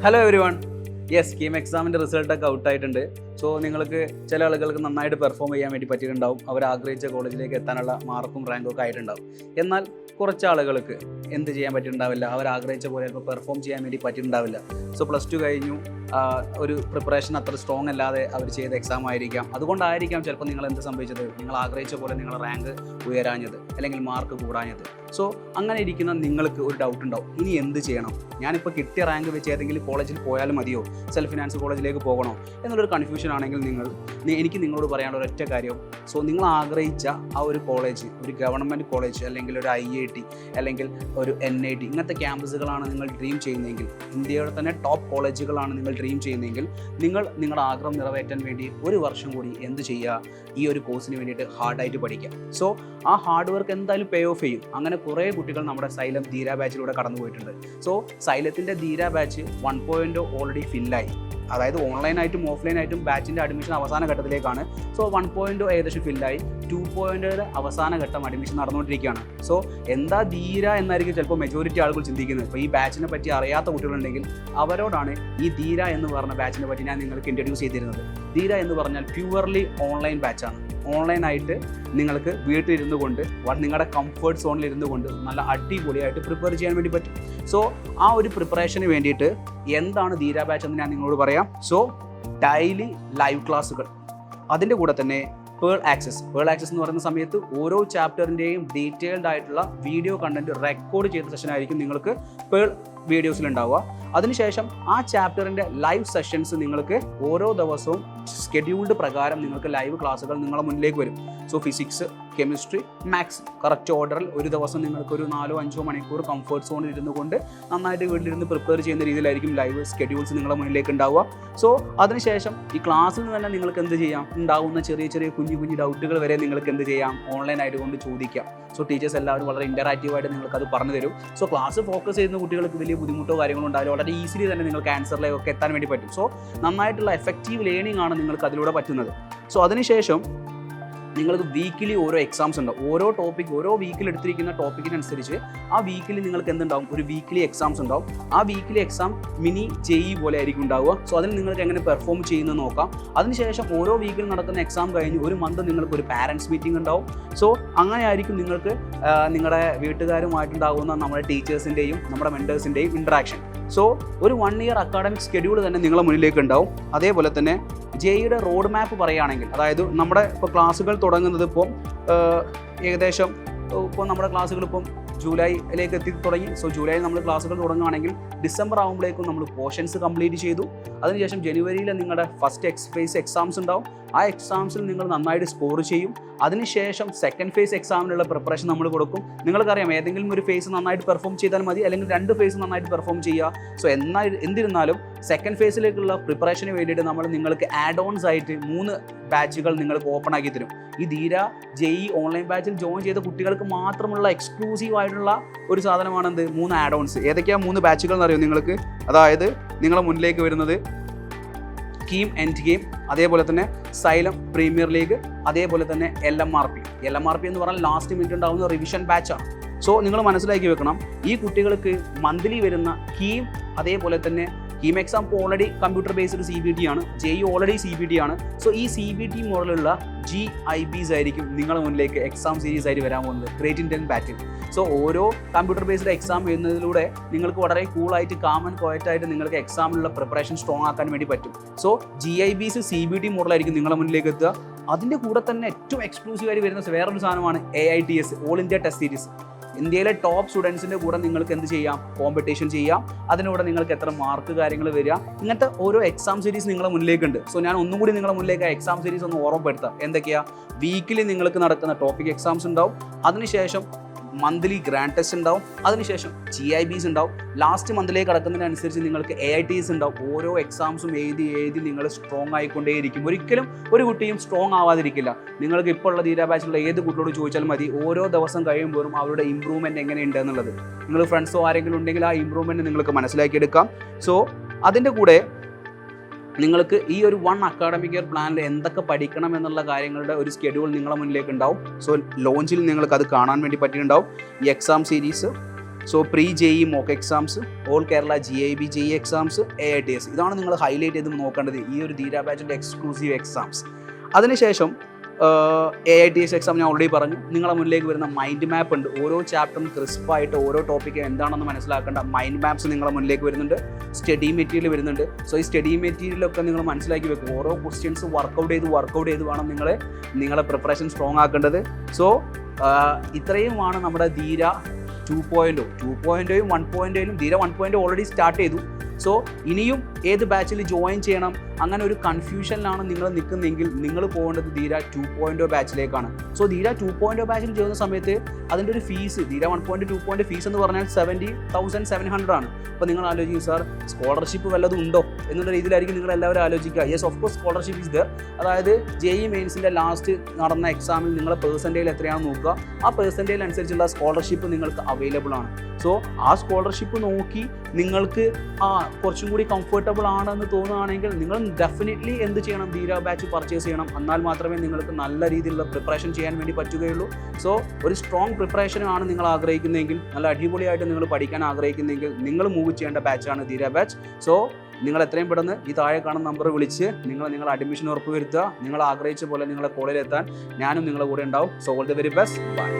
Hello every one. Yes, KEAM എക്സാമിൻ്റെ റിസൾട്ടൊക്കെ ഔട്ടായിട്ടുണ്ട്. So നിങ്ങൾക്ക് ചില ആളുകൾക്ക് നന്നായിട്ട് പെർഫോം ചെയ്യാൻ വേണ്ടി പറ്റിയിട്ടുണ്ടാവും. അവർ ആഗ്രഹിച്ച കോളേജിലേക്ക് എത്താനുള്ള മാർക്കും റാങ്കും ഒക്കെ ആയിട്ടുണ്ടാവും. എന്നാൽ കുറച്ച് ആളുകൾക്ക് എന്ത് ചെയ്യാൻ പറ്റിയിട്ടുണ്ടാവില്ല, അവർ ആഗ്രഹിച്ച പോലെ ചിലപ്പോൾ പെർഫോം ചെയ്യാൻ വേണ്ടി പറ്റിയിട്ടുണ്ടാവില്ല. സോ +2 കഴിഞ്ഞു, ഒരു പ്രിപ്പറേഷൻ അത്ര സ്ട്രോങ് അല്ലാതെ അവർ ചെയ്ത എക്സാം ആയിരിക്കാം. അതുകൊണ്ടായിരിക്കാം ചിലപ്പോൾ നിങ്ങൾ എന്ത് സംഭവിച്ചത്, നിങ്ങൾ ആഗ്രഹിച്ച പോലെ നിങ്ങളുടെ റാങ്ക് ഉയരാഞ്ഞത് അല്ലെങ്കിൽ മാർക്ക് കൂടാഞ്ഞത്. സോ അങ്ങനെ ഇരിക്കുന്ന നിങ്ങൾക്ക് ഒരു ഡൗട്ട് ഉണ്ടാവും, ഇനി എന്ത് ചെയ്യണം, ഞാനിപ്പോൾ കിട്ടിയ റാങ്ക് വെച്ച് ഏതെങ്കിലും കോളേജിൽ പോയാലും മതിയോ, സെൽഫ് ഫിനാൻസ് കോളേജിലേക്ക് പോകണോ എന്നുള്ളൊരു കൺഫ്യൂഷൻ ആണെങ്കിൽ എനിക്ക് നിങ്ങളോട് പറയാനുള്ള ഒരൊറ്റ കാര്യം, സോ നിങ്ങൾ ആഗ്രഹിച്ച ആ ഒരു കോളേജ്, ഒരു ഗവൺമെൻറ് കോളേജ് അല്ലെങ്കിൽ ഒരു IIT അല്ലെങ്കിൽ ഒരു NIT ഇങ്ങനത്തെ ക്യാമ്പസുകളാണ് നിങ്ങൾ ഡ്രീം ചെയ്യുന്നതെങ്കിൽ, ഇന്ത്യയുടെ തന്നെ ടോപ്പ് കോളേജുകളാണ് നിങ്ങൾ ഡ്രീം ചെയ്യുന്നതെങ്കിൽ, നിങ്ങളുടെ ആഗ്രഹം നിറവേറ്റാൻ വേണ്ടി ഒരു വർഷം കൂടി എന്ത് ചെയ്യുക, ഈ ഒരു കോഴ്സിന് വേണ്ടിയിട്ട് ഹാർഡായിട്ട് പഠിക്കാം. സോ ആ ഹാർഡ് വർക്ക് എന്തായാലും പേ ഓഫ് ചെയ്യും. അങ്ങനെ കുറേ കുട്ടികൾ നമ്മുടെ സൈലം ധീര ബാച്ചിലൂടെ കടന്നു പോയിട്ടുണ്ട്. സോ സൈലത്തിൻ്റെ ധീര ബാച്ച് 1.0 ഓൾറെഡി ഫില്ലായി. അതായത് ഓൺലൈനായിട്ടും ഓഫ്ലൈനായിട്ടും ബാച്ചിൻ്റെ അഡ്മിഷൻ അവസാന ഘട്ടത്തിലേക്കാണ്. സോ 1.0 ഏകദേശം ഫില്ലായി. 2.0 അവസാന ഘട്ടം അഡ്മിഷൻ നടന്നുകൊണ്ടിരിക്കുകയാണ്. സോ എന്താ ധീര എന്നായിരിക്കും ചിലപ്പോൾ മെജോറിറ്റി ആളുകൾ ചിന്തിക്കുന്നത്. ഇപ്പോൾ ഈ ബാച്ചിനെ പറ്റി അറിയാത്ത കുട്ടികളുണ്ടെങ്കിൽ അവരോടാണ് ഈ ധീര എന്ന് പറഞ്ഞ ബാച്ചിനെ പറ്റി ഞാൻ നിങ്ങൾക്ക് ഇൻട്രൊഡ്യൂസ് ചെയ്തിരുന്നത്. ധീര എന്ന് പറഞ്ഞാൽ പ്യുവർലി ഓൺലൈൻ ബാച്ചാണ്. ഓൺലൈനായിട്ട് നിങ്ങൾക്ക് വീട്ടിലിരുന്നു കൊണ്ട് നിങ്ങളുടെ കംഫർട്ട് സോണിൽ ഇരുന്നു കൊണ്ട് നല്ല അടിപൊളിയായിട്ട് പ്രിപ്പയർ ചെയ്യാൻ വേണ്ടി പറ്റും. സോ ആ ഒരു പ്രിപ്പറേഷന് വേണ്ടിയിട്ട് എന്താണ് ധീര ബാച്ച് എന്ന് ഞാൻ നിങ്ങളോട് പറയാം. സോ ഡെയിലി ലൈവ് ക്ലാസ്സുകൾ, അതിൻ്റെ കൂടെ തന്നെ പേൾ ആക്സസ് എന്ന് പറയുന്ന സമയത്ത് ഓരോ ചാപ്റ്ററിൻ്റെയും ഡീറ്റെയിൽഡ് ആയിട്ടുള്ള വീഡിയോ കണ്ടന്റ് റെക്കോർഡ് ചെയ്ത സെഷനായിരിക്കും നിങ്ങൾക്ക് പേൾ വീഡിയോസിൽ ഉണ്ടാവുക. അതിനുശേഷം ആ ചാപ്റ്ററിൻ്റെ ലൈവ് സെഷൻസ് നിങ്ങൾക്ക് ഓരോ ദിവസവും സ്കെഡ്യൂൾഡ് പ്രകാരം നിങ്ങൾക്ക് ലൈവ് ക്ലാസ്സുകൾ നിങ്ങളുടെ മുന്നിലേക്ക് വരും. So physics, chemistry, maths correct ഓർഡറിൽ ഒരു ദിവസം നിങ്ങൾക്കൊരു 4-5 മണിക്കൂർ കംഫർട്ട് സോണിൽ ഇരുന്നു കൊണ്ട് നന്നായിട്ട് വീട്ടിലിരുന്ന് പ്രിപ്പയർ ചെയ്യുന്ന രീതിയിലായിരിക്കും ലൈവ് സ്കെഡ്യൂൾസ് നിങ്ങളുടെ മുന്നിലേക്ക് ഉണ്ടാവുക. സോ അതിനുശേഷം ഈ ക്ലാസ്സിൽ നിന്ന് തന്നെ നിങ്ങൾക്ക് എന്ത് ചെയ്യാം, ഉണ്ടാവുന്ന ചെറിയ കുഞ്ഞു ഡൗട്ടുകൾ വരെ നിങ്ങൾക്ക് എന്ത് ചെയ്യാം, ഓൺലൈനായിട്ട് കൊണ്ട് ചോദിക്കാം. സോ ടീച്ചേഴ്സ് എല്ലാവരും വളരെ ഇൻറ്ററാക്റ്റീവായിട്ട് നിങ്ങൾക്ക് അത് പറഞ്ഞു തരും. സോ ക്ലാസ് ഫോക്കസ് ചെയ്യുന്ന കുട്ടികൾക്ക് വലിയ ബുദ്ധിമുട്ടോ കാര്യങ്ങളോ ഉണ്ടായാലും വളരെ ഈസിലി തന്നെ നിങ്ങൾക്ക് ആൻസറിലേക്കൊക്കെ എത്താൻ വേണ്ടി പറ്റും. സോ നന്നായിട്ടുള്ള എഫക്റ്റീവ് ലേണിംഗ് ആണ് നിങ്ങൾക്ക് അതിലൂടെ പറ്റുന്നത്. സോ അതിനുശേഷം നിങ്ങൾക്ക് വീക്കിലി ഓരോ എക്സാംസ് ഉണ്ടാവും. ഓരോ വീക്കിൽ എടുത്തിരിക്കുന്ന ടോപ്പിക്കിനനുസരിച്ച് ആ വീക്കിൽ നിങ്ങൾക്ക് എന്തുണ്ടാവും, ഒരു വീക്കിലി എക്സാംസ് ഉണ്ടാവും. ആ വീക്കിലി എക്സാം മിനി JEE പോലെ ആയിരിക്കും ഉണ്ടാവുക. സോ അതിൽ നിങ്ങൾക്ക് എങ്ങനെ പെർഫോം ചെയ്യുന്നത് നോക്കാം. അതിനുശേഷം ഓരോ വീക്കിൽ നടക്കുന്ന എക്സാം കഴിഞ്ഞ് ഒരു മന്ത് നിങ്ങൾക്ക് ഒരു പാരൻസ് മീറ്റിംഗ് ഉണ്ടാവും. സോ അങ്ങനെ ആയിരിക്കും നിങ്ങൾക്ക് നിങ്ങളുടെ വീട്ടുകാരുമായിട്ടുണ്ടാകുന്ന നമ്മുടെ ടീച്ചേഴ്സിൻ്റെയും നമ്മുടെ മെൻറ്റേഴ്സിൻ്റെയും ഇൻട്രാക്ഷൻ. സോ ഒരു 1 ഇയർ അക്കാഡമിക് സ്കെഡ്യൂൾ തന്നെ നിങ്ങളുടെ മുന്നിലേക്ക് ഉണ്ടാവും. അതേപോലെ തന്നെ JEEയുടെ റോഡ് മാപ്പ് പറയുകയാണെങ്കിൽ, അതായത് നമ്മുടെ ഇപ്പോൾ ക്ലാസ്സുകൾ തുടങ്ങുന്നത് ഏകദേശം നമ്മുടെ ക്ലാസ്സുകൾ ജൂലൈയിലേക്ക് എത്തി തുടങ്ങി. സോ ജൂലൈയിൽ നമ്മൾ ക്ലാസ്സുകൾ തുടങ്ങുകയാണെങ്കിൽ ഡിസംബർ ആകുമ്പോഴേക്കും നമ്മൾ പോർഷൻസ് കംപ്ലീറ്റ് ചെയ്തു. അതിനുശേഷം ജനുവരിയിൽ നിങ്ങളുടെ ഫസ്റ്റ് ഫേസ് എക്സാംസ് ഉണ്ടാവും. ആ എക്സാംസിൽ നിങ്ങൾ നന്നായിട്ട് സ്കോർ ചെയ്യും. അതിനുശേഷം സെക്കൻഡ് ഫേസ് എക്സാമിനുള്ള പ്രിപ്പറേഷൻ നമ്മൾ കൊടുക്കും. നിങ്ങൾക്കറിയാം, ഏതെങ്കിലും ഒരു ഫേസ് നന്നായിട്ട് പെർഫോം ചെയ്താൽ മതി, അല്ലെങ്കിൽ 2 ഫേസ് നന്നായിട്ട് പെർഫോം ചെയ്യുക. സോ എന്നിരുന്നാലും സെക്കൻഡ് ഫേസിലേക്കുള്ള പ്രിപ്പറേഷന് വേണ്ടിയിട്ട് നിങ്ങൾക്ക് ആഡ് ഓൺസ് ആയിട്ട് 3 ബാച്ചുകൾ നിങ്ങൾക്ക് ഓപ്പൺ ആക്കി തരും. ഈ ധീര JEE ഓൺലൈൻ ബാച്ചിൽ ജോയിൻ ചെയ്ത കുട്ടികൾക്ക് മാത്രമുള്ള എക്സ്ക്ലൂസീവ് ആയിട്ടുള്ള ഒരു സാധനമാണ് 3 ആഡ് ഓൺസ്. ഏതൊക്കെയാണ് 3 ബാച്ചുകൾ എന്നറിയോ നിങ്ങൾക്ക്? അതായത് നിങ്ങളുടെ മുന്നിലേക്ക് വരുന്നത് കീം എൻഡ് ഗെയിം, അതേപോലെ തന്നെ സൈലം പ്രീമിയർ ലീഗ്, അതേപോലെ തന്നെ LMRP എന്ന് പറഞ്ഞാൽ ലാസ്റ്റ് മിനിറ്റ് ഉണ്ടാകുന്ന റിവിഷൻ ബാച്ചാണ്. സോ നിങ്ങൾ മനസ്സിലാക്കി വെക്കണം, ഈ കുട്ടികൾക്ക് മന്ത്ലി വരുന്ന കീം, അതേപോലെ തന്നെ KEAM exam already computer based CBT ആണ്, JEE ഓൾറെഡി CBT ആണ്. സോ ഈ CBT മോഡലുള്ള GIBs ആയിരിക്കും നിങ്ങളുടെ മുന്നിലേക്ക് എക്സാം സീരീസ് ആയിട്ട് വരാൻ പോകുന്നത്, ഗ്രേറ്റ് ഇന്ത്യൻ ബാറ്റിൽ. സോ ഓരോ കമ്പ്യൂട്ടർ ബേസ്ഡ് എക്സാം വരുന്നതിലൂടെ നിങ്ങൾക്ക് വളരെ കൂളായിട്ട് കാം ആൻഡ് ക്വയറ്റായിട്ട് നിങ്ങൾക്ക് എക്സാമിനുള്ള പ്രിപ്പറേഷൻ സ്ട്രോങ് ആക്കാൻ വേണ്ടി പറ്റും. സോ GIBs CBT മോഡലായിരിക്കും നിങ്ങളുടെ മുന്നിലേക്ക് എത്തുക. അതിൻ്റെ കൂടെ തന്നെ ഏറ്റവും എക്സ്ക്ലൂസീവായിട്ട് വരുന്ന വേറൊരു സാധനമാണ് AITS, all India test series. ഇന്ത്യയിലെ ടോപ്പ് സ്റ്റുഡൻസിൻ്റെ കൂടെ നിങ്ങൾക്ക് എന്ത് ചെയ്യാം, കോമ്പറ്റീഷൻ ചെയ്യാം. അതിനൂടെ നിങ്ങൾക്ക് എത്ര മാർക്ക് കാര്യങ്ങൾ വരിക, ഇങ്ങനത്തെ ഓരോ എക്സാം സീരീസ് നിങ്ങളുടെ മുന്നിലേക്കുണ്ട്. സോ ഞാൻ ഒന്നും കൂടി നിങ്ങളുടെ മുന്നിലേക്ക് എക്സാം സീരീസ് ഒന്ന് ഓർമ്മപ്പെടുത്താം. എന്തൊക്കെയാണ്? വീക്കിലി നിങ്ങൾക്ക് നടക്കുന്ന ടോപ്പിക് എക്സാംസ് ഉണ്ടാവും. അതിനുശേഷം മന്ത്ലി ഗ്രാൻഡ് ടെസ്റ്റ് ഉണ്ടാവും. അതിനുശേഷം GIBs ഉണ്ടാവും. ലാസ്റ്റ് മന്തിലേക്ക് കടക്കുന്നതിനനുസരിച്ച് നിങ്ങൾക്ക് AITs ഉണ്ടാവും. ഓരോ എക്സാംസും എഴുതി നിങ്ങൾ സ്ട്രോങ് ആയിക്കൊണ്ടേയിരിക്കും. ഒരിക്കലും ഒരു കുട്ടിയും സ്ട്രോങ് ആവാതിരിക്കില്ല. നിങ്ങൾക്ക് ഇപ്പോൾ ഉള്ള ധീര ബാച്ചിലുള്ള ഏത് കുട്ടിയോട് ചോദിച്ചാൽ മതി, ഓരോ ദിവസം കഴിയുമ്പോഴും അവരുടെ ഇമ്പ്രൂവ്മെൻറ്റ് എങ്ങനെയുണ്ട് എന്നുള്ളത്. നിങ്ങൾ ഫ്രണ്ട്സോ ആരെങ്കിലും ഉണ്ടെങ്കിൽ ആ ഇമ്പ്രൂവ്മെൻറ്റ് നിങ്ങൾക്ക് മനസ്സിലാക്കിയെടുക്കാം. സോ അതിൻ്റെ കൂടെ നിങ്ങൾക്ക് ഈ ഒരു 1 അക്കാഡമിക് ഇയർ പ്ലാനിൽ എന്തൊക്കെ പഠിക്കണം എന്നുള്ള കാര്യങ്ങളുടെ ഒരു സ്കെഡ്യൂൾ നിങ്ങളുടെ മുന്നിലേക്ക് ഉണ്ടാവും. സോ ലോഞ്ചിൽ നിങ്ങൾക്ക് അത് കാണാൻ വേണ്ടി പറ്റിയിട്ടുണ്ടാവും. ഈ exam series, so pre JEE mock exams, all Kerala GIB JEE exams, AITS, ഇതാണ് നിങ്ങൾ ഹൈലൈറ്റ് ചെയ്ത് നോക്കേണ്ടത് ഈ ഒരു ധീര ബാച്ചിൻ്റെ എക്സ്ക്ലൂസീവ് എക്സാംസ്. അതിനുശേഷം AITS എക്സാം ഞാൻ ഓൾറെഡി പറഞ്ഞു. നിങ്ങളെ മുന്നിലേക്ക് വരുന്ന മൈൻഡ് മാപ്പ് ഉണ്ട്. ഓരോ ചാപ്റ്ററും ക്രിസ്പായിട്ട് ഓരോ ടോപ്പിക്ക് എന്താണെന്ന് മനസ്സിലാക്കേണ്ട മൈൻഡ് മാപ്സ് നിങ്ങളെ മുന്നിലേക്ക് വരുന്നുണ്ട്. സ്റ്റഡി മെറ്റീരിയൽ വരുന്നുണ്ട്. സോ ഈ സ്റ്റഡി മെറ്റീരിയലൊക്കെ നിങ്ങൾ മനസ്സിലാക്കി വെക്കും. ഓരോ ക്വസ്റ്റ്യൻസ് വർക്കൗട്ട് ചെയ്ത് വേണം നിങ്ങളെ പ്രിപ്പറേഷൻ സ്ട്രോങ് ആക്കേണ്ടത്. സോ ഇത്രയുമാണ് നമ്മുടെ ധീര 2.0. 2.0യും 1.0യിലും ധീര 1.0 ഓൾറെഡി സ്റ്റാർട്ട് ചെയ്തു. സോ ഇനിയും ഏത് ബാച്ചിൽ ജോയിൻ ചെയ്യണം അങ്ങനെ ഒരു കൺഫ്യൂഷനിലാണ് നിങ്ങൾ നിൽക്കുന്നതെങ്കിൽ നിങ്ങൾ പോകേണ്ടത് ധീര 2.0 ബാച്ചിലേക്കാണ്. സോ ധീര 2.0 ബാച്ചിൽ ചേരുന്ന സമയത്ത് അതിൻ്റെ ഒരു ഫീസ് ധീര 1.0 2.0 ഫീസ് എന്ന് പറഞ്ഞാൽ 70,700 ആണ്. അപ്പോൾ നിങ്ങൾ ആലോചിക്കും സാർ സ്കോളർഷിപ്പ് വല്ലതും ഉണ്ടോ എന്നുള്ള രീതിയിലായിരിക്കും നിങ്ങൾ എല്ലാവരും ആലോചിക്കുക. Yes, of course scholarship is there. അതായത് JEE മെയിൻസിൻ്റെ ലാസ്റ്റ് നടന്ന എക്സാമിൽ നിങ്ങളെ പെർസെൻറ്റേജ് എത്രയാണെന്ന് നോക്കുക. ആ പെർസെൻറ്റേജ് അനുസരിച്ചുള്ള സ്കോളർഷിപ്പ് നിങ്ങൾക്ക് അവൈലബിൾ ആണ്. സോ ആ സ്കോളർഷിപ്പ് നോക്കി നിങ്ങൾക്ക് കുറച്ചും കൂടി കംഫർട്ടബിൾ ആണെന്ന് തോന്നുകയാണെങ്കിൽ നിങ്ങൾ ഡെഫിനറ്റ്ലി എന്ത് ചെയ്യണം, ധീര ബാച്ച് പർച്ചേസ് ചെയ്യണം. എന്നാൽ മാത്രമേ നിങ്ങൾക്ക് നല്ല രീതിയിലുള്ള പ്രിപ്പറേഷൻ ചെയ്യാൻ വേണ്ടി പറ്റുകയുള്ളൂ. സോ ഒരു സ്ട്രോങ് പ്രിപ്പറേഷനാണ് നിങ്ങൾ ആഗ്രഹിക്കുന്നതെങ്കിൽ, നല്ല അടിപൊളിയായിട്ട് നിങ്ങൾ പഠിക്കാൻ ആഗ്രഹിക്കുന്നെങ്കിൽ നിങ്ങൾ മൂവ് ചെയ്യേണ്ട ബാച്ചാണ് ധീര ബാച്ച്. സോ നിങ്ങൾ എത്രയും പെട്ടെന്ന് ഈ താഴെ കാണുന്ന നമ്പർ വിളിച്ച് നിങ്ങൾ അഡ്മിഷൻ ഉറപ്പുവരുത്തുക. നിങ്ങൾ ആഗ്രഹിച്ച പോലെ നിങ്ങളെ കോളേജിൽ എത്താൻ ഞാനും നിങ്ങളുടെ കൂടെ ഉണ്ടാവും. So all the very best. By.